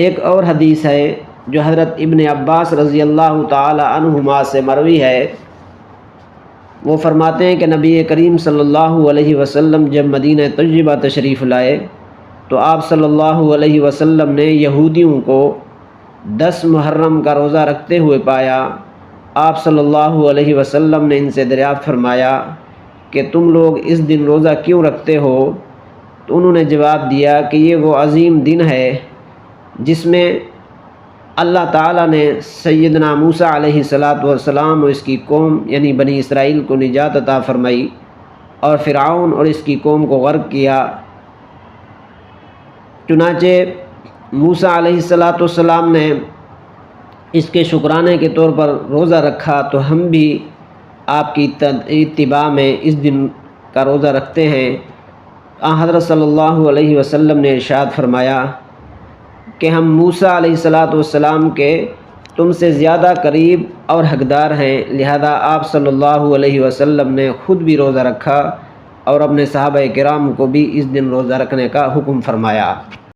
ایک اور حدیث ہے جو حضرت ابن عباس رضی اللہ تعالی عنہما سے مروی ہے، وہ فرماتے ہیں کہ نبی کریم صلی اللہ علیہ وسلم جب مدینہ طیبہ تشریف لائے تو آپ صلی اللہ علیہ وسلم نے یہودیوں کو 10 محرم کا روزہ رکھتے ہوئے پایا۔ آپ صلی اللہ علیہ وسلم نے ان سے دریافت فرمایا کہ تم لوگ اس دن روزہ کیوں رکھتے ہو؟ تو انہوں نے جواب دیا کہ یہ وہ عظیم دن ہے جس میں اللہ تعالیٰ نے سیدنا موسیٰ علیہ السلام اور اس کی قوم یعنی بنی اسرائیل کو نجات عطا فرمائی اور فرعون اور اس کی قوم کو غرق کیا۔ چنانچہ موسیٰ علیہ السلام نے اس کے شکرانے کے طور پر روزہ رکھا، تو ہم بھی آپ کی اتباع میں اس دن کا روزہ رکھتے ہیں۔ حضرت صلی اللہ علیہ وسلم نے ارشاد فرمایا کہ ہم موسیٰ علیہ السلام کے تم سے زیادہ قریب اور حقدار ہیں، لہذا آپ صلی اللہ علیہ وسلم نے خود بھی روزہ رکھا اور اپنے صحابہ کرام کو بھی اس دن روزہ رکھنے کا حکم فرمایا۔